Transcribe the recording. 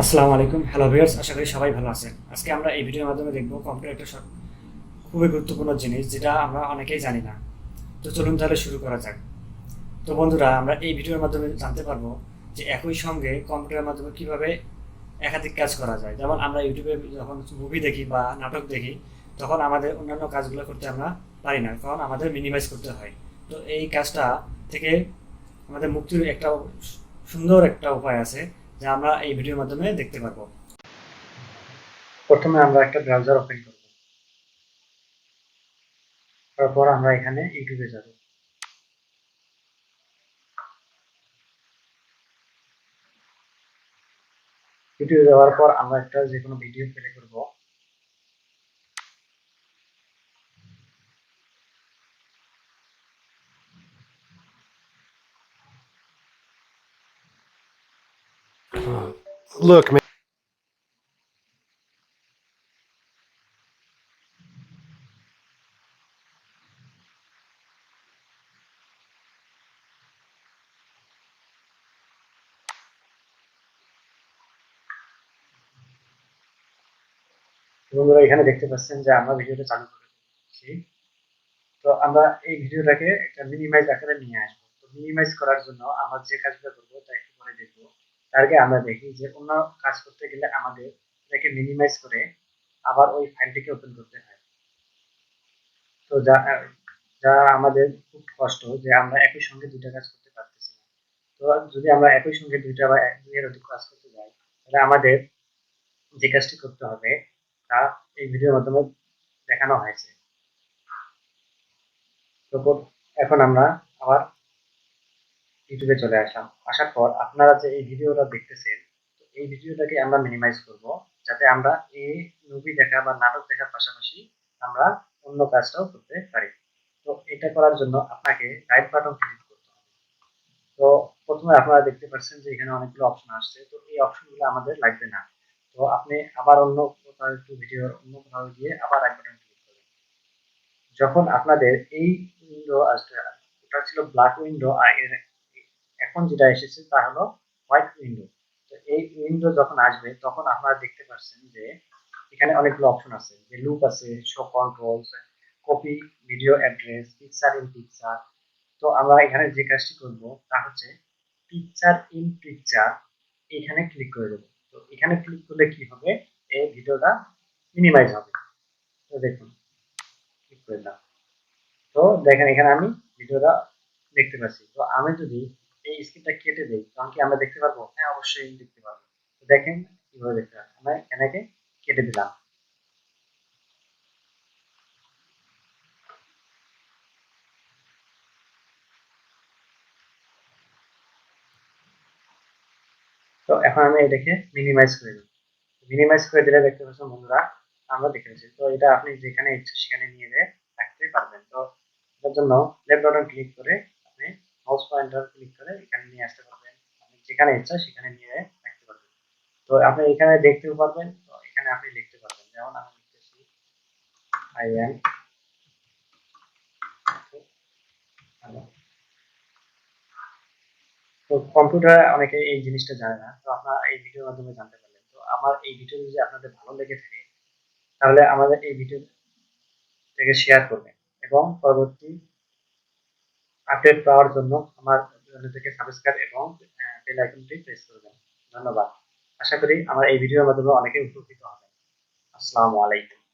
আসসালামু আলাইকুম, hello viewers, আশা করি সবাই ভালো আছেন। আজকে আমরা এই ভিডিওর মাধ্যমে দেখব কম্পিউটার একটা খুবই গুরুত্বপূর্ণ জিনিস, যেটা আমরা অনেকেই জানি না। তো চলুন তাহলে শুরু করা যাক। তো বন্ধুরা, আমরা এই ভিডিওর মাধ্যমে জানতে পারবো যে একই সঙ্গে কম্পিউটারের মাধ্যমে কিভাবে একাধিক কাজ করা যায়। যেমন আমরা ইউটিউবে যখন মুভি দেখি বা নাটক দেখি, তখন আমাদের অন্যান্য কাজগুলো করতে আমরা পারি না, কারণ আমাদের মিনিমাইজ করতে হয়। তো এই কাজটা থেকে আমাদের মুক্তির একটা সুন্দর একটা উপায় আছে, যা আমরা এই ভিডিওর মাধ্যমে দেখতে পারবো। প্রথমে আমরা একটা ব্রাউজার ওপেন করব। তারপর আমরা এখানে ইউটিউবে যাব। ইউটিউবে যাওয়ার পর আমরা একটা যে কোনো ভিডিও প্লে করব। Look, man. বন্ধুরা, এখানে দেখতে পাচ্ছেন যে আমরা ভিডিওটা চালু করে দিচ্ছি। তো আমরা এই ভিডিওটাকে একটা মিনিমাইজ আকারে নিয়ে আসবো। তো মিনিমাইজ করার জন্য আমরা যে কাজগুলো করবো তা একটু পরে দেখবো। তার আগে আমরা দেখি যে অন্য কাজ করতে গেলে আমাদের এটাকে মিনিমাইজ করে আবার ওই ফাইলটিকে ওপেন করতে হয়। তো যা আমাদের খুব কষ্ট, যে আমরা একই সঙ্গে দুইটা কাজ করতে পারতেছি না। তো যদি আমরা একই সঙ্গে দুইটা বা দুইয়ের অধিক কাজ করতে যাই, তাহলে আমাদের যে কাজটি করতে হবে তা এই ভিডিওর মাধ্যমে দেখানো হয়েছে। তো এখন আমরা আবার ইউটিউবে চলে আসলাম। আসার পর আপনারা যে এই ভিডিওটা দেখতেছেন, তো এই ভিডিওটাকে আমরা মিনিমাইজ করব, যাতে আমরা এই মুভি দেখা বা নাটক দেখার পাশাপাশি আমরা অন্য কাজটাও করতে পারি। তো এটা করার জন্য আপনাকে রাইট বাটন ক্লিক করতে হবে। তো প্রথমে আপনারা দেখতে পাচ্ছেন যে এখানে অনেকগুলো অপশন আসছে। তো এই অপশনগুলো আমাদের লাগবে না। তো আপনি আবার অন্য কোথাও একটু ভিডিওর অন্য কোথাও গিয়ে আবার রাইট বাটন ক্লিক করবেন। যখন আপনাদের এই উইন্ডো আসবে, ওটা ছিল ব্ল্যাক উইন্ডো, আর এখন যেটা এসেছে তা হলো হোয়াইট উইন্ডো। তো এই উইন্ডো যখন আসবে, তখন আপনারা দেখতে পাচ্ছেন যে এখানে অনেকগুলো অপশন আছে, যে লুপ আছে, show controls, copy video address, picture in picture. তো আমরা এখানে যে কাজটি করব তা হচ্ছে পিকচার ইন পিকচার, এখানে ক্লিক করে দেবো। তো এখানে ক্লিক করলে কি হবে, এই ভিডিওটা মিনিমাইজ হবে। তো দেখুন, ক্লিক করে দিলাম। তো দেখেন এখানে আমি ভিডিওটা দেখতে পাচ্ছি। তো আমি যদি এই স্ক্রিনটা কেটে দেই, তখন কি আমরা দেখতে পারবো? হ্যাঁ, অবশ্যই দেখতে পারবো। তো দেখেন কিভাবে দেখতে পারবো। আমরা এখানে কেটে দিলাম। তো এখন আমি এটাকে মিনিমাইজ করে দিই। মিনিমাইজ করে দিলে দেখতে পাচ্ছেন বন্ধুরা, আমরা দেখে নিচ্ছি। তো এটা আপনি যেখানে ইচ্ছে সেখানে নিয়ে রাখতে পারবেন। তো এটার জন্য লেফট বাটন ক্লিক করে আপনি মাউস পয়েন্টার ক্লিক করে এখানে নিয়ে আসতে পারবেন। আপনি যেখানে ইচ্ছা সেখানে নিয়ে রাখতে পারবেন। তো আপনি এখানে দেখতেও পারবেন। তো এখানে আপনি লিখতে পারবেন, যেমন আমি লিখতেছি আই এম ভালো। তো কম্পিউটারে অনেকে এই জিনিসটা জানে না। তো আপনারা এই ভিডিওর মাধ্যমে জানতে পারলেন। তো আমার এই ভিডিও যদি আপনাদের ভালো লেগে থাকে, তাহলে আমাদের এই ভিডিও থেকে শেয়ার করবেন, এবং পরবর্তী আপডেট পাওয়ার জন্য আমার চ্যানেলটিকে সাবস্ক্রাইব এবং বেল আইকনটি প্রেস করবেন। ধন্যবাদ। আশা করি আমার এই ভিডিওর মাধ্যমে অনেকেই উপকৃত হবেন। আসসালামু আলাইকুম।